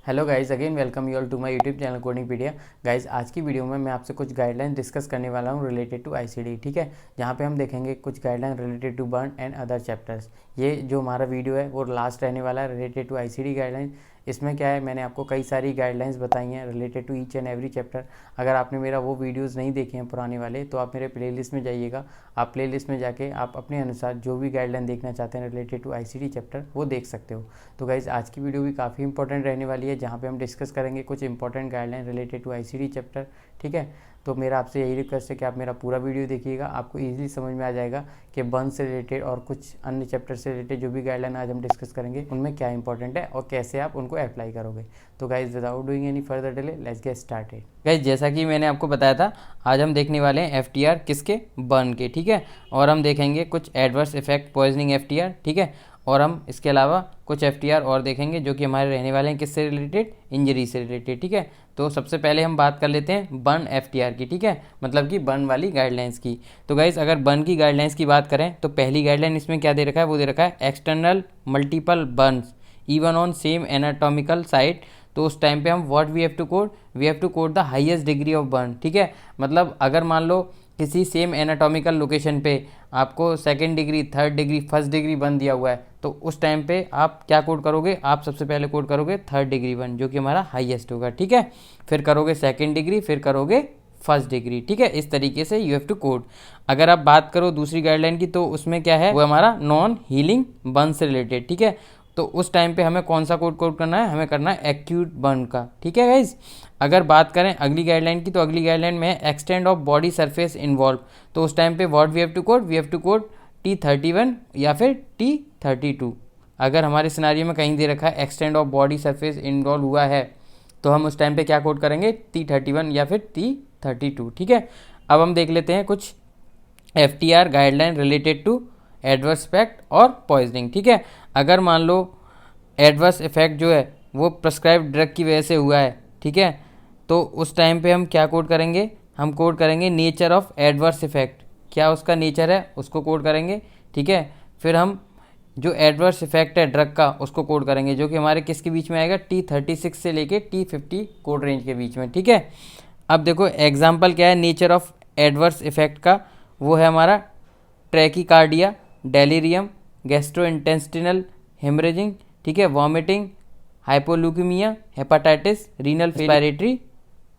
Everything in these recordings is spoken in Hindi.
Hello guys, again welcome you all to my YouTube channel Codingpedia. Guys, आज की वीडियो में मैं आपसे कुछ गाइडलाइन डिस्कस करने वाला हूँ रिलेटेड टू आईसीडी। ठीक है, जहाँ पे हम देखेंगे कुछ guideline related to burn and other chapters. ये जो हमारा वीडियो है वो लास्ट रहने वाला है रिलेटेड टू आईसीडी गाइडलाइन। इसमें क्या है, मैंने आपको कई सारी गाइडलाइंस बताई हैं related to each and every chapter. अगर आपने मेरा वो वीडियोज़ नहीं देखे हैं पुराने वाले, तो आप मेरे प्लेलिस्ट में जाइएगा। आप प्लेलिस्ट में जाके आप अपने अनुसार जो भी गाइडलाइन देखना चाहते हैं रिलेटेड टू आईसीडी चैप्टर वो देख सकते हो। तो गाइज़, आज की वीडियो भी काफ़ी इंपॉर्टेंट रहने वाली है, जहाँ पे हम डिस्कस करेंगे कुछ important guideline related to ICD chapter. ठीक है, तो मेरा आपसे यही रिक्वेस्ट है कि आप मेरा पूरा वीडियो देखिएगा। आपको इजीली समझ में आ जाएगा कि बर्न से रिलेटेड और कुछ अन्य चैप्टर से रिलेटेड जो भी गाइडलाइन आज हम डिस्कस करेंगे उनमें क्या इंपॉर्टेंट है और कैसे आप उनको अप्लाई करोगे। तो guys, without doing any further delay, let's get started. Guys, जैसा कि मैंने आपको बताया था, आज हम देखने वाले हैं एफटीआर किसके, बर्न के। ठीक है, और हम देखेंगे कुछ एडवर्स इफेक्ट पॉइजनिंग एफटीआर। ठीक है, और हम इसके अलावा कुछ एफटीआर और देखेंगे जो कि हमारे रहने वाले हैं किससे रिलेटेड, इंजरी से रिलेटेड। ठीक है, तो सबसे पहले हम बात कर लेते हैं बर्न एफटीआर की। ठीक है, मतलब कि बर्न वाली गाइडलाइंस की। तो गाइज, अगर बर्न की गाइडलाइंस की बात करें तो पहली गाइडलाइन इसमें क्या दे रखा है, वो दे रखा है external multiple burns even on same anatomical site. तो उस टाइम पे हम what we have to code the highest degree of burn. ठीक है, मतलब अगर मान लो किसी सेम एनाटॉमिकल लोकेशन पे आपको second degree, third degree, first degree burn दिया हुआ है, तो उस टाइम पे आप क्या कोड करोगे, आप सबसे पहले कोड करोगे थर्ड डिग्री बर्न, जो कि हमारा हाईएस्ट होगा। ठीक है, फिर करोगे सेकंड डिग्री, फिर करोगे फर्स्ट डिग्री। ठीक है, इस तरीके से यू हैव टू कोड। अगर आप बात करो दूसरी गाइडलाइन की, तो उसमें क्या है, वो हमारा नॉन हीलिंग बर्न से रिलेटेड। ठीक है, तो उस टाइम पे हमें कौन सा कोड करना है, हमें करना है एक्यूट बर्न का। ठीक है गाइज, अगर बात करें अगली गाइडलाइन की, तो अगली गाइडलाइन में है extend of body surface involve. तो उस टाइम पे what we have to code T31 या फिर T32। अगर हमारे सिनारियो में कहीं दे रखा है extend of body surface involve हुआ है, तो हम उस टाइम पे क्या कोड करेंगे, T31 या फिर T32। ठीक है, अब हम देख लेते हैं कुछ FTR guideline related to adverse effect और पॉइजनिंग। ठीक है, अगर मान लो एडवर्स इफेक्ट जो है वो प्रिस्क्राइब्ड ड्रग की वजह से हुआ है, ठीक है, तो उस टाइम पे हम क्या कोड करेंगे, हम कोड करेंगे नेचर ऑफ एडवर्स इफेक्ट। क्या उसका नेचर है उसको कोड करेंगे। ठीक है, फिर हम जो एडवर्स इफेक्ट है ड्रग का उसको कोड करेंगे, जो कि हमारे किसके बीच में आएगा, T36 से लेके T50 कोड रेंज के बीच में। ठीक है, अब देखो एग्जाम्पल क्या है नेचर ऑफ एडवर्स इफेक्ट का, वो है हमारा ट्रैकीकार्डिया, डेलीरियम, गैस्ट्रोइंटेस्टिनल हेमरेजिंग, ठीक है, vomiting, hypoleukemia, hepatitis, renal respiratory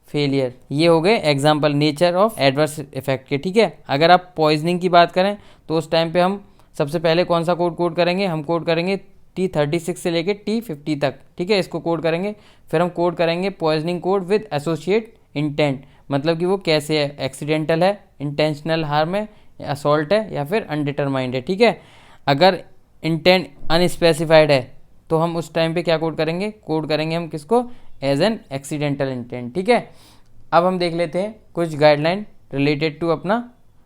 failure. ये हो गए example nature of adverse effect के। ठीक है, अगर आप पॉइजनिंग की बात करें तो उस टाइम पे हम सबसे पहले कौन सा कोड करेंगे, हम कोड करेंगे T36 से लेके T50 तक। ठीक है, इसको कोड करेंगे। फिर हम कोड करेंगे poisoning code with associate intent, मतलब कि वो कैसे है, एक्सीडेंटल है, इंटेंशनल हार्म है, असॉल्ट है या फिर अनडिटरमाइंड है। ठीक है, अगर इंटेंट अनस्पेसिफाइड है तो हम उस टाइम पे क्या कोड करेंगे हम किसको, एज एन एक्सीडेंटल इंटेंट। ठीक है, अब हम देख लेते हैं कुछ गाइडलाइन रिलेटेड टू अपना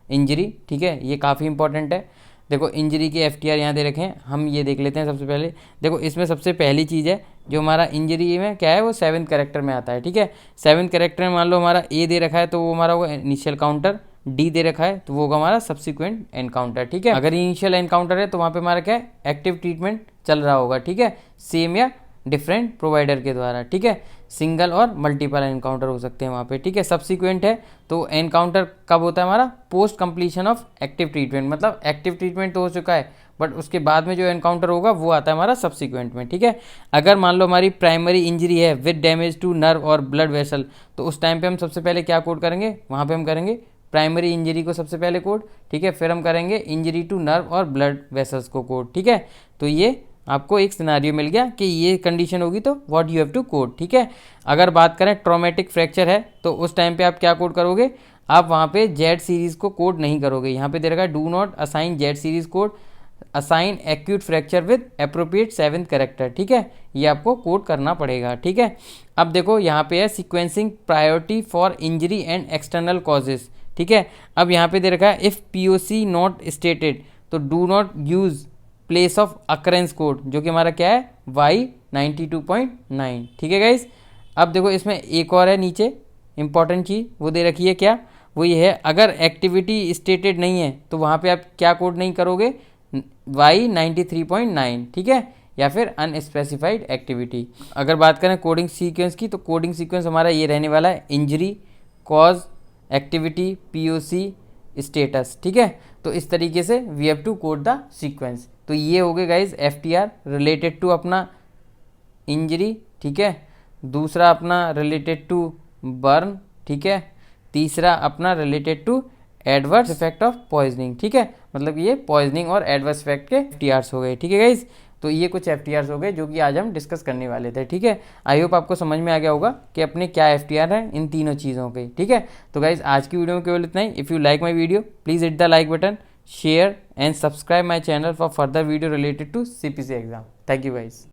इंजरी। ठीक है, ये काफ़ी इंपॉर्टेंट है। देखो इंजरी के एफटीआर यहाँ दे रखे हैं, हम ये देख लेते हैं सबसे पहले। देखो इसमें सबसे पहली चीज़ है जो हमारा इंजरी में क्या है, वो 7th कैरेक्टर में आता है। ठीक है, 7th कैरेक्टर में मान लो हमारा ए दे रखा है तो वो हमारा होगा इनिशियल काउंटर, डी दे रखा है तो वो होगा हमारा सब्सिक्वेंट एनकाउंटर। ठीक है, अगर इनिशियल एनकाउंटर है तो वहाँ पे हमारा क्या है, एक्टिव ट्रीटमेंट चल रहा होगा। ठीक है, सेम या डिफरेंट प्रोवाइडर के द्वारा। ठीक है, सिंगल और मल्टीपल एनकाउंटर हो सकते हैं वहाँ पे। ठीक है, सब्सिक्वेंट है तो एनकाउंटर कब होता है हमारा, post completion of active treatment, मतलब एक्टिव ट्रीटमेंट तो हो चुका है बट उसके बाद में जो एनकाउंटर होगा वो आता है हमारा सब्सिक्वेंट में। ठीक है, अगर मान लो हमारी प्राइमरी इंजरी है विद डैमेज टू नर्व और ब्लड वेसल, तो उस टाइम पे हम सबसे पहले क्या कोड करेंगे, वहाँ पे हम करेंगे प्राइमरी इंजरी को सबसे पहले कोड। ठीक है, फिर हम करेंगे इंजरी टू नर्व और ब्लड वेसल्स को कोड। ठीक है, तो ये आपको एक सिनारियो मिल गया कि ये कंडीशन होगी तो what you have to code. ठीक है, अगर बात करें ट्रॉमेटिक फ्रैक्चर है तो उस टाइम पे आप क्या कोड करोगे, आप वहाँ पे जेड सीरीज़ को कोड नहीं करोगे। यहाँ पे दे रखा है do not assign Z series code, assign acute fracture with appropriate 7th character. ठीक है, ये आपको कोड करना पड़ेगा। ठीक है, अब देखो यहाँ पे है sequencing priority for injury and external causes. ठीक है, अब यहाँ पे दे रखा है इफ़ POC नॉट स्टेटेड तो do not use place of occurrence code, जो कि हमारा क्या है Y92.9। ठीक है गाइज, अब देखो इसमें एक और है नीचे इंपॉर्टेंट चीज़, वो दे रखी है क्या, वो ये है अगर एक्टिविटी स्टेटेड नहीं है तो वहाँ पे आप क्या कोड नहीं करोगे, Y93.9। ठीक है, या फिर अनस्पेसिफाइड एक्टिविटी। अगर बात करें कोडिंग सीक्वेंस की, तो कोडिंग सीक्वेंस हमारा ये रहने वाला है injury, cause, activity, POC, status. ठीक है, तो इस तरीके से we have to code the sequence. तो ये हो गए गाइज एफटीआर रिलेटेड टू अपना इंजरी। ठीक है, दूसरा अपना रिलेटेड टू बर्न। ठीक है, तीसरा अपना related to adverse effect of poisoning. ठीक है, मतलब ये पॉइजनिंग और एडवर्स इफेक्ट के एफटीआर्स हो गए। ठीक है गाइज, तो ये कुछ एफटीआर्स हो गए जो कि आज हम डिस्कस करने वाले थे। ठीक है, आई होप आपको समझ में आ गया होगा कि अपने क्या एफटीआर है इन तीनों चीज़ों के। ठीक है, तो गाइज आज की वीडियो में केवल इतना ही। If you like my video please hit the like button, share and subscribe my channel for further video related to CPC exam. Thank you guys.